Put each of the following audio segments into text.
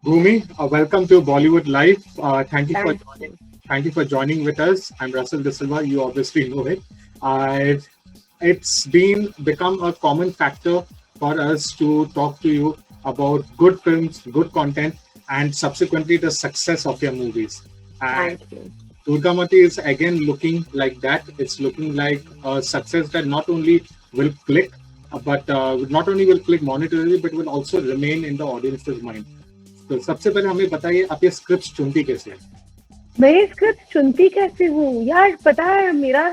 Bhumi, welcome to Bollywood Live. Thank you for Thank joining. you. Thank you for joining with us. I'm Russell De Silva. You obviously know it. Uh, it's been become a common factor for us to talk to you about good films, good content, and subsequently the success of your movies. And Thank you. Durgamati is again looking like that. It's looking like a success that not only will click, but not only will click monetarily, but will also remain in the audience's mind. तो सबसे पहले हमें बताइए आप ये script चुनती कैसे है? मैं ये स्क्रिप्ट चुनती कैसे हूँ यार, पता है मेरा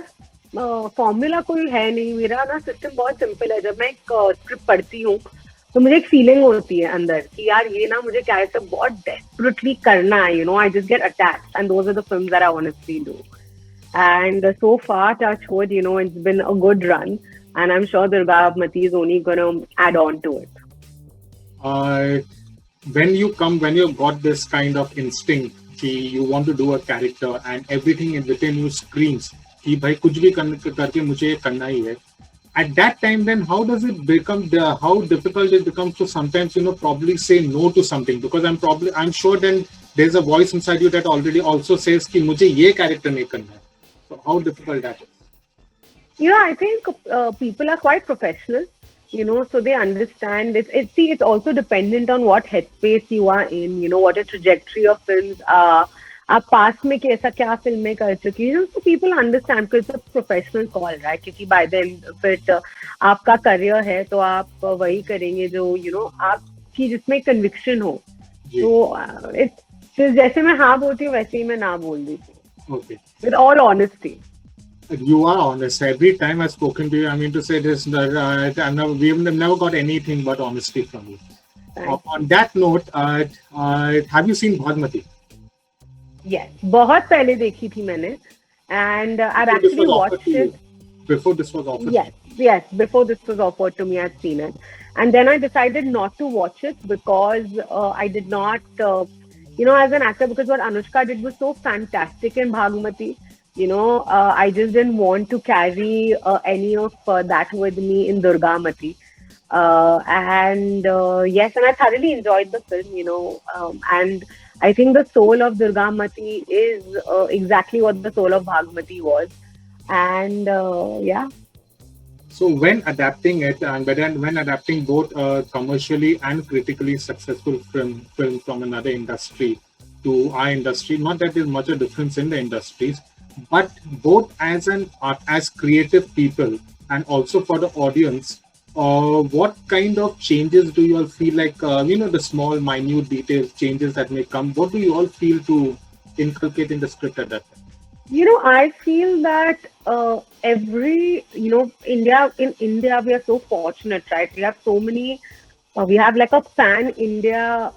फॉर्मूला कोई है नहीं। मेरा ना सिस्टम बहुत सिंपल है। जब मैं एक स्क्रिप्ट पढ़ती हूँ तो मुझे एक फीलिंग होती है अंदर कि यार ये ना मुझे कैरेक्टर बहुत डेस्परेटली करना है। I just get attached and those are the films that I honestly do. And so far, touch wood, it's been a good run, and I'm sure Durgamati is only gonna add on to it. Uh, when you got this kind of instinct कि you want to do a character and everything in within you screams कि भाई कुछ भी करके मुझे ये करना ही है. At that time, then how does it become how difficult it becomes to sometimes probably say no to something, because I'm sure then there's a voice inside you that already also says कि मुझे ये character नहीं करना है. So how difficult that is? I think people are quite professional, so they understand. It's also dependent on what headspace you are in, what your trajectory of films are. आप पास में कैसा क्या फिल्में कर चुकी हैं, so people understand because it's a professional call, right? क्योंकि by then फिर आपका करियर है तो आप वही करेंगे जो आपकी जिसमें कन्विक्शन हो. जी. तो it's जैसे मैं हाँ बोलती हूँ वैसे ही मैं ना बोल देती हूँ. Okay. With all honesty. You are honest. Every time I've spoken to you, I mean to say this, we've never got anything but honesty from you. On that note, have you seen Bhagamathie? Yes, बहुत पहले देखी थी मैंने, and I've actually watched it. Before this was offered. Yes, before this was offered to me, I'd seen it, and then I decided not to watch it because I did not, as an actor, because what Anushka did was so fantastic in Bhagamathi. I just didn't want to carry any of that with me in Durgamati. Yes, and I thoroughly enjoyed the film, and I think the soul of Durgamati is exactly what the soul of Bhagamathi was. And yeah. So when adapting it, and when adapting both commercially and critically successful film from another industry to our industry, not that there's much a difference in the industries, but both as creative people and also for the audience, what kind of changes do you all feel like, the small minute details changes that may come, what do you all feel to inculcate in the script at that time? I feel that in India, we are so fortunate, right? We have so many, we have like a pan India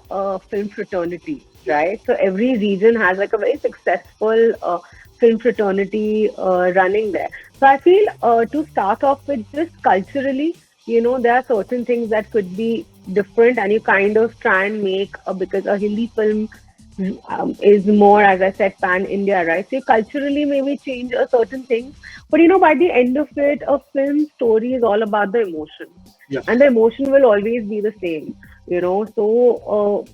film fraternity, right? So every region has like a very successful film fraternity running there. So I feel to start off with, just culturally, there are certain things that could be different, and you kind of try and make, because a Hindi film is more, as I said, pan India, right? So culturally, maybe change a certain thing, but by the end of it, a film story is all about the emotion, Yeah. and the emotion will always be the same. So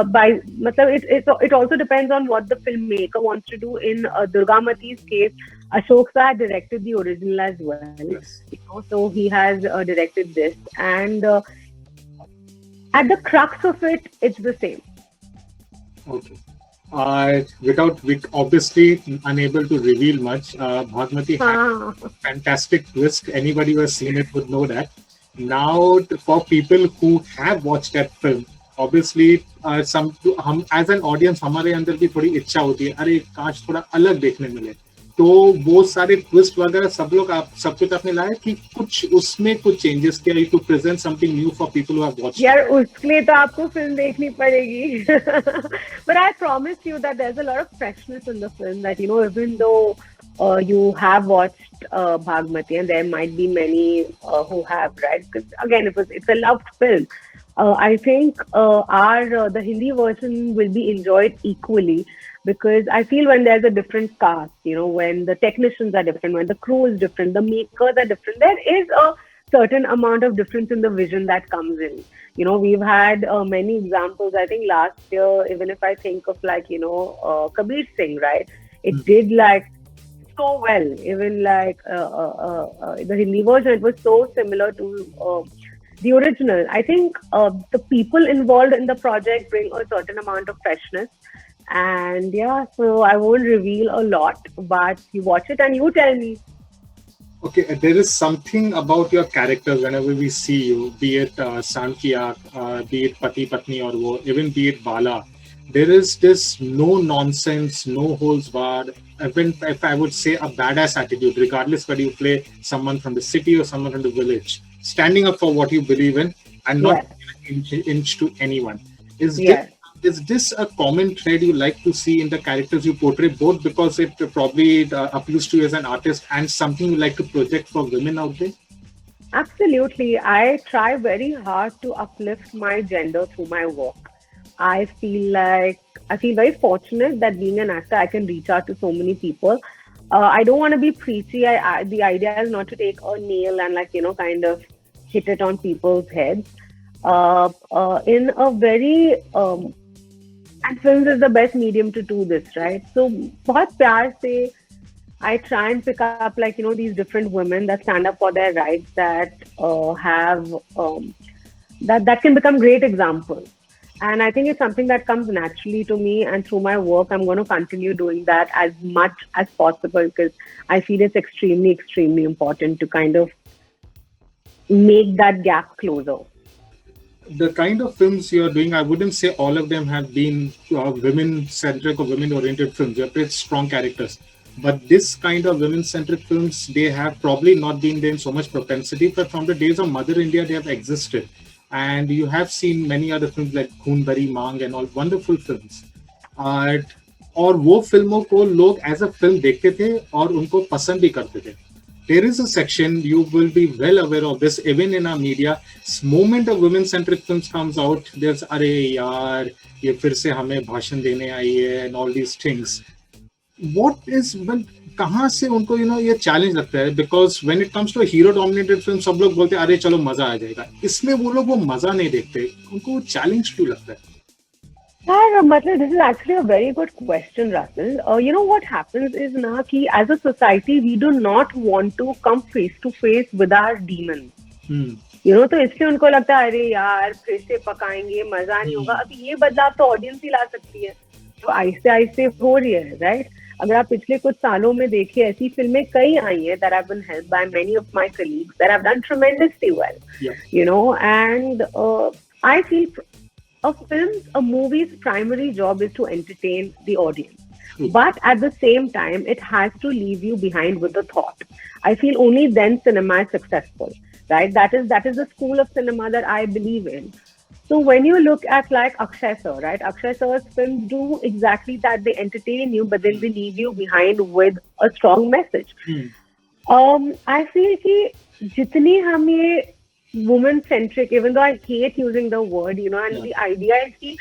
by matlab, it also depends on what the filmmaker wants to do. In Durgamati's case, Ashok Sir had directed the original as well. Yes. So he has directed this, and at the crux of it, it's the same. Okay. With obviously unable to reveal much, Bhagamathi had a fantastic twist. Anybody who has seen it would know that. Now, for people who have watched that film, obviously, हम as an audience हमारे अंदर भी थोड़ी इच्छा होती है, अरे काश थोड़ा अलग देखने मिले. तो वो सारे ट्विस्ट वगैरह सब कुछ आपने लाया कि कुछ उसमें कुछ चेंजेस किया to present something new for people who have watched. यार उसके लिए तो आपको फिल्म देखनी पड़ेगी. But I promise you that there's a lot of freshness in the film, that even though you have watched Bhagamathi, and there might be many who have, right? Because again, it's a loved film. I think the Hindi version will be enjoyed equally, because I feel when there's a different cast, when the technicians are different, when the crew is different, the makers are different, there is a certain amount of difference in the vision that comes in. We've had many examples. I think last year, even if I think of like, Kabir Singh, right? It did like so well. Even like the Hindi version, it was so similar to the original. I think the people involved in the project bring a certain amount of freshness. And yeah, so I won't reveal a lot, but you watch it and you tell me. Okay, there is something about your characters whenever we see you, be it Sankiya, be it Pati Patni or wo, even be it Bala. There is this no nonsense, no holds barred, even if I would say a badass attitude, regardless whether you play someone from the city or someone from the village, standing up for what you believe in and not Yes, inch to anyone. Is this yes. is this a common thread you like to see in the characters you portray, both because it probably appeals to you as an artist and something you like to project for women out there? Absolutely. I try very hard to uplift my gender through my work. I feel very fortunate that being an actor, I can reach out to so many people. I don't want to be preachy. The idea is not to take a nail and like, kind of hit it on people's heads. In a very, and films is the best medium to do this, right? So, बहुत प्यार से I try and pick up like these different women that stand up for their rights, that have that can become great examples. And I think it's something that comes naturally to me, and through my work, I'm going to continue doing that as much as possible because I feel it's extremely, extremely important to kind of make that gap closer. The kind of films you're doing, I wouldn't say all of them have been women-centric or women-oriented films. They're pretty strong characters. But this kind of women-centric films, they have probably not been there in so much propensity, but from the days of Mother India, they have existed. And you have seen many other films like Khoon Bari Mang and all, wonderful films. Uh, और वो फिल्मों को लोग as a film देखते थे और उनको पसंद भी करते थे. There is a section, you will be well aware of this, even in our media. Moment of women-centric films comes out, there's अरे यार ये फिर से हमें भाषण देने आई है and all these things. What is कहाँ से उनको ये चैलेंज लगता है? Because when it comes to a hero-dominated film, सब लोग बोलते हैं अरे चलो मजा आ जाएगा. इसमें वो लोग वो मजा नहीं देखते, उनको चैलेंज क्यों लगता है? This is actually a very good question, Russell. What happens is na ki as a society we do not want to come face to face with our demons. तो इसलिए उनको लगता है अरे यार फिर से पकाएंगे मजा नहीं होगा. अब ये बदलाव तो ऑडियंस ही ला सकती है, तो आहिस्ते आहिस्ते हो रही है, राइट? अगर आप पिछले कुछ सालों में देखिए, ऐसी फिल्में कई आई हैं that have been helped by many of my colleagues that have done tremendously well. And I feel a movie's primary job is to entertain the audience. But at the same time, it has to leave you behind with a thought. I feel only then cinema is successful, right? That is the school of cinema that I believe in. So when you look at like Akshay Sir, right? Akshay Sir's films do exactly that. They entertain you, but then they leave you behind with a strong message. I feel कि जितनी हम ये woman-centric, even though I hate using the word, and the idea is कि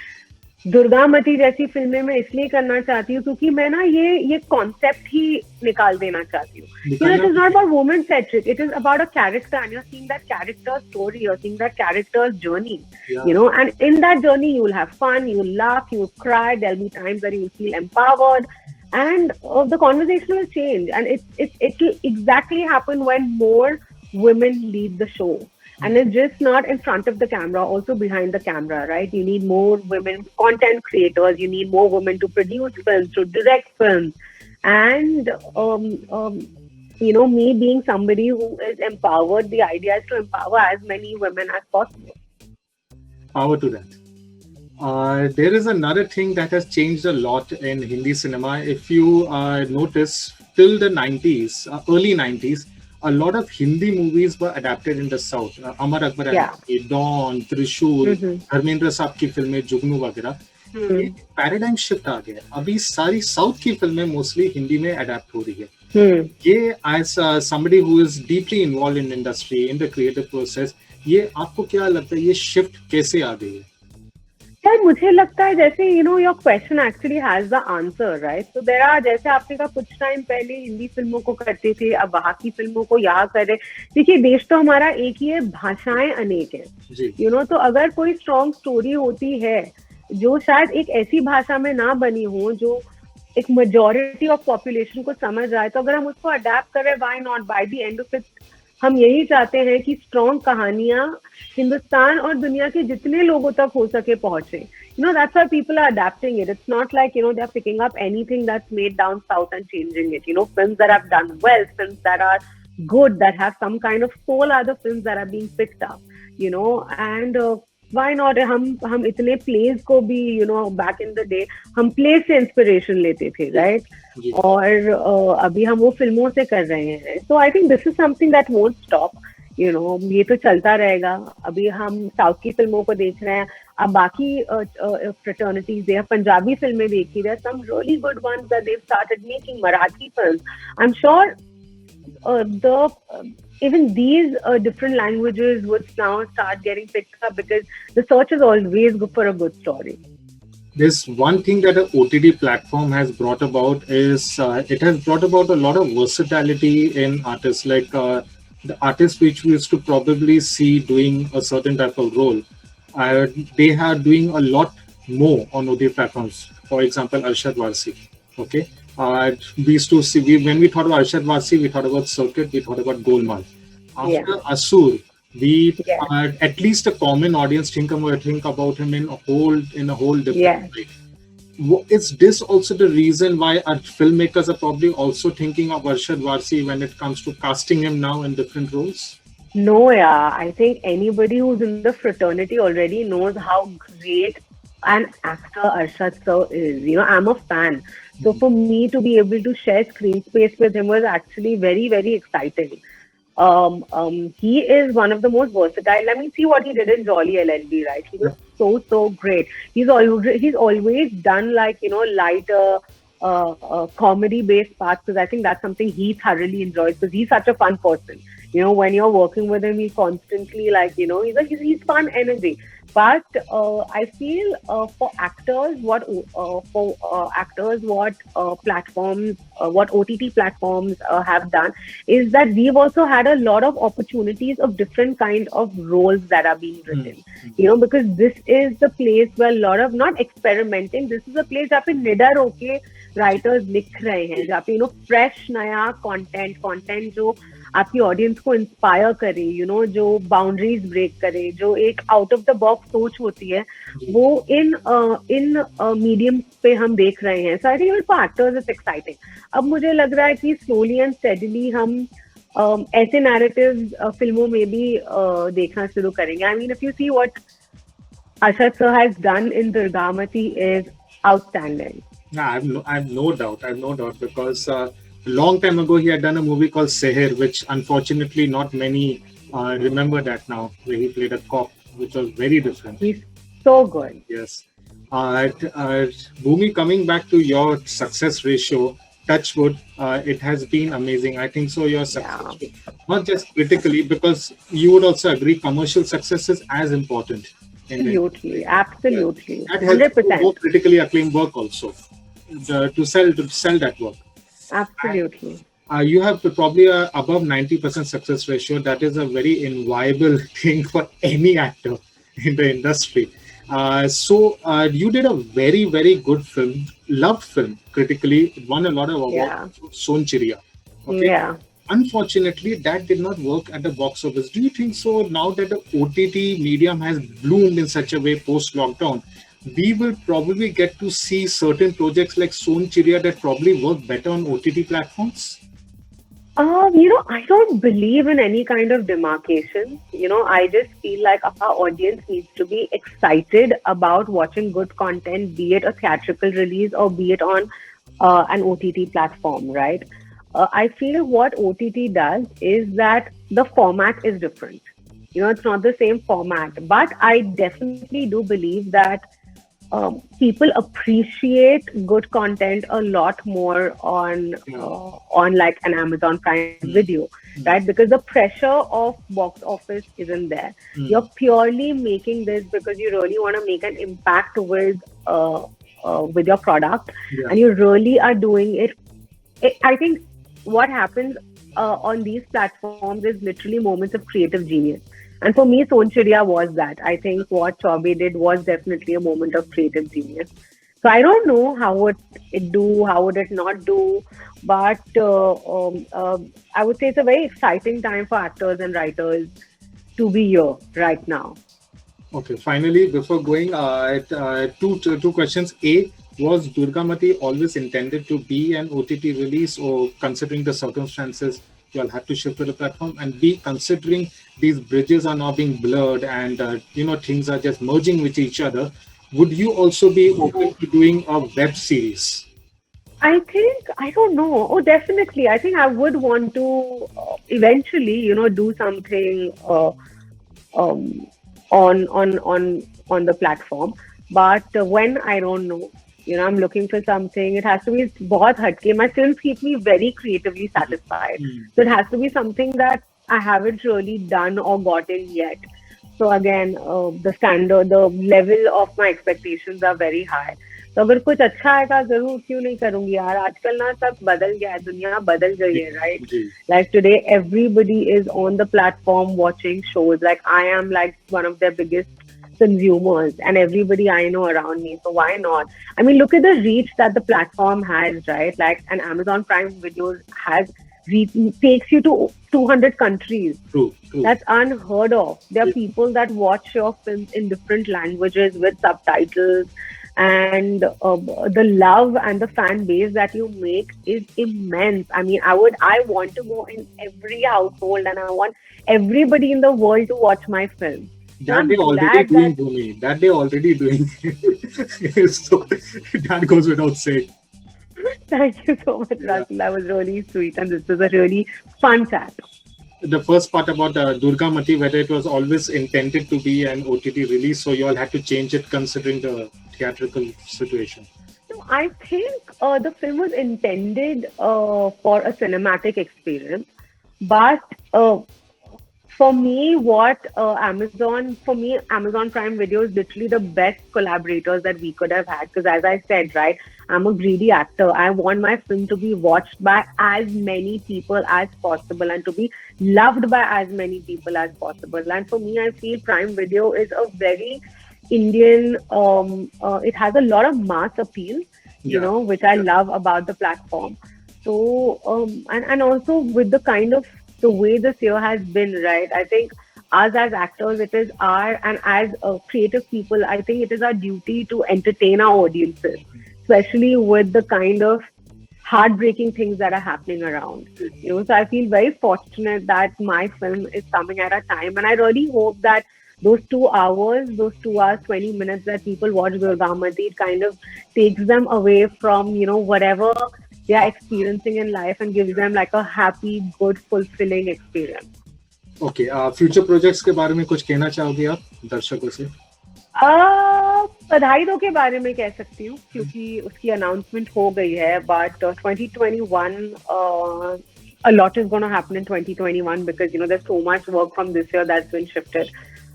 दुर्गामती जैसी फिल्में मैं इसलिए करना चाहती हूँ क्योंकि मैं ना ये कॉन्सेप्ट ही निकाल देना चाहती हूँ. It is not about woman-centric. It is about a character, and you're seeing that character's story, you're seeing that character's journey. And in that journey you will have fun, you will laugh, you will cry. There'll be times that you will feel empowered, and the conversation will change. And it will exactly happen when more women lead the show. And it's just not in front of the camera, also behind the camera, right? You need more women content creators. You need more women to produce films, to direct films. And, me being somebody who is empowered, the idea is to empower as many women as possible. Power to that. There is another thing that has changed a lot in Hindi cinema. If you notice, till the 90s, early 90s, a lot of Hindi movies were adapted in the South. Amar Akbar, Dawn, Trishul, Dharmendra साहब की फिल्में जुगनू वगैरह. Paradigm shift आ गया. अभी सारी south की फिल्में mostly Hindi में अडेप्ट हो रही है. ये as somebody who is deeply involved in industry, in the creative process, ये आपको क्या लगता है ये शिफ्ट कैसे आ गई है? यार मुझे लगता है जैसे your question actually has the answer, right? तो देयर आर, जैसे आपने कहा कुछ टाइम पहले हिंदी फिल्मों को करते थे, अब वहाँ की फिल्मों को यहाँ कर रहे। देखिए देश तो हमारा एक ही है, भाषाएं अनेक है। जी तो अगर कोई स्ट्रॉन्ग स्टोरी होती है जो शायद एक ऐसी भाषा में ना बनी हो जो एक मेजोरिटी ऑफ पॉपुलेशन को समझ आए, तो अगर हम उसको अडेप्ट करें, why not? By the end of it हम यही चाहते हैं कि स्ट्रॉन्ग कहानियां हिंदुस्तान और दुनिया के जितने लोगों तक हो सके पहुंचे। That's why people are adapting it. It's not like, they're picking up anything that's made down south and changing it. Films that have done well, films that are good, that have some kind of soul are the films that are being picked up. And why not? हम इतने plays को भी, back in the day हम plays से inspiration लेते थे, right? जी और अभी हम वो फिल्मों से कर रहे हैं। So I think this is something that won't stop. ये तो चलता रहेगा। अभी हम साउथ की फिल्मों को देख रहे हैं, अब बाकी फ्रेटर्निटीज या पंजाबी फिल्में देखी, there are some really good ones that they've started making, Marathi films. I'm sure the even these different languages would now start getting picked up because the search is always good for a good story. This one thing that an OTT platform has brought about is it has brought about a lot of versatility in artists. Like the artists which we used to probably see doing a certain type of role, uh, they are doing a lot more on OTT platforms. For example, Arshad Warsi. Okay, we used to see when we thought of Arshad Warsi, we thought about Circuit, we thought about Golmaal. After Asur, we at least a common audience think about him in a whole different way. Is this also the reason why our filmmakers are probably also thinking of Arshad Warsi when it comes to casting him now in different roles? No, yeah. I think anybody who's in the fraternity already knows how great an actor Arshad sir is. I'm a fan. So for me to be able to share screen space with him was actually very, very exciting. He is one of the most versatile. I mean, see what he did in Jolly LLB, right? He was so great. He's always done like lighter comedy based parts, because I think that's something he thoroughly enjoys, because he's such a fun person. When you're working with him, he's constantly like, he's fun energy. But I feel for actors, what platforms, what OTT platforms have done is that we've also had a lot of opportunities of different kind of roles that are being written. Because this is the place where a lot of, not experimenting, this is a place where nidar होके writers लिख रहे हैं, जहाँ पे fresh नया content जो आपकी audience को इंस्पायर करे, जो बाउंड्रीज ब्रेक करे, जो एक आउट ऑफ द बॉक्स सोच होती है, वो इन मीडियम पे हम देख रहे हैं. So I think for actors it's exciting. अब मुझे लग रहा है कि स्लोली एंड स्टेडीली हम ऐसे नैरेटिव्स फिल्मों में भी देखना शुरू करेंगे. I mean if you see what Arshad sir has done in Durgamati is outstanding. No, I have no doubt because a long time ago he had done a movie called Seher, which unfortunately not many remember that now, where he played a cop, which was very different. He's so good. Yes. Bhumi, coming back to your success ratio, touch wood, it has been amazing. I think so. Your success, not just critically, because you would also agree commercial success is as important. Absolutely. That helps to go critically acclaimed work also to sell that work. Absolutely. And, you have probably above 90% success ratio. That is a very inviolable thing for any actor in the industry. So you did a very, very good film, loved film critically, won a lot of awards. Son Chiriya. Okay. Yeah. Unfortunately, that did not work at the box office. Do you think so now that the OTT medium has bloomed in such a way post-lockdown, we will probably get to see certain projects like Son Chiriya that probably work better on OTT platforms? I don't believe in any kind of demarcation. I just feel like our audience needs to be excited about watching good content, be it a theatrical release or be it on an OTT platform, right? I feel what OTT does is that the format is different. It's not the same format, but I definitely do believe that people appreciate good content a lot more Yeah. on like an Amazon Prime Mm, Video, right? mm, Because the pressure of box office isn't there. You're mm. purely making this because you really want to make an impact with your product, Yeah. and you really are doing it. I think what happens on these platforms is literally moments of creative genius. And for me, Sonchiriya was that. I think what Chaubey did was definitely a moment of creative genius. So I don't know how would it do, how would it not do, but I would say it's a very exciting time for actors and writers to be here right now. Okay, finally, before going, two questions. A, was Durgamati always intended to be an OTT release, or considering the circumstances, you'll have to shift to the platform? And B, considering these bridges are now being blurred and things are just merging with each other, would you also be open to doing a web series? I think I don't know. Oh, definitely. I think I would want to eventually, do something um, on the platform. But when I don't know, I'm looking for something. It has to be बहुत हटके. My films keep me very creatively satisfied. Hmm. So it has to be something that I haven't really done or gotten yet. So again, the standard, the level of my expectations are very high. तो अगर कुछ अच्छा आएगा जरूर, क्यों नहीं करूंगी यार. आजकल ना सब बदल गया है, दुनिया बदल गई जी, है, right? Ji, Like today, everybody is on the platform watching shows. Like I am like one of their biggest consumers, and everybody I know around me. So why not? I mean, look at the reach that the platform has, right? Like an Amazon Prime Video has takes you to 200 countries. true, true. That's unheard of. There are Yeah. people that watch your films in different languages with subtitles, and the love and the fan base that you make is immense. I mean, I want to go in every household, and I want everybody in the world to watch my film. So That they I'm already glad doing, that. Bhumi. That they already doing. So that goes without saying. Thank you so much, Yeah. Russell. That was really sweet, and this was a really fun chat. The first part about Durgamati, whether it was always intended to be an OTT release, so you all had to change it considering the theatrical situation. No, I think the film was intended for a cinematic experience, but for me, Amazon Prime Video is literally the best collaborators that we could have had. Because as I said, right, I'm a greedy actor. I want my film to be watched by as many people as possible and to be loved by as many people as possible. And for me, I feel Prime Video is a very Indian. It has a lot of mass appeal, Yeah. which I love about the platform. So, and also with the kind of the way this year has been, right? I think us as actors, it is our, and as creative people, I think it is our duty to entertain our audiences, especially with the kind of heartbreaking things that are happening around. So I feel very fortunate that my film is coming at a time, and I really hope that those 2 hours, 20 minutes that people watch Durgamati, it kind of takes them away from, whatever they are experiencing in life and gives them like a happy, good, fulfilling experience. Okay. Future projects के बारे में कुछ कहना चाहोगे आप दर्शकों से? बधाई दो के बारे में कह सकती हूँ क्योंकि उसकी अनाउंसमेंट हो गई है but 2021 a lot is going to happen in 2021 because there's so much work from this year that's been shifted.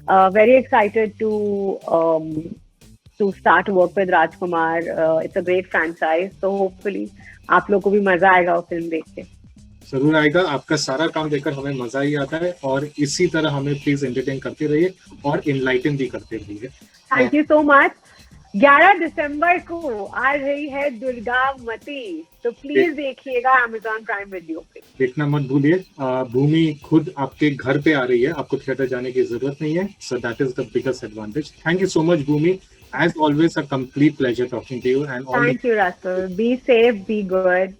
Very excited to start work with Rajkumar. It's a great franchise, so hopefully आप लोग को भी मजा आएगा वो film देख के. जरूर आएगा. आपका सारा काम देखकर हमें मजा ही आता है और इसी तरह हमें प्लीज एंटरटेन करते रहिए और इनलाइटन भी करते रहिए. Thank you so much. 11 दिसंबर को आ रही है दुर्गामती, तो प्लीज देखिएगा Amazon प्राइम वीडियो पे. देखना मत भूलिए. भूमि खुद आपके घर पे आ रही है, आपको थिएटर जाने की जरूरत नहीं है. So that is the biggest advantage. Thank you so much Bhumi. As always, a complete pleasure talking to you. And all Thank you, Russell. Be safe, be good.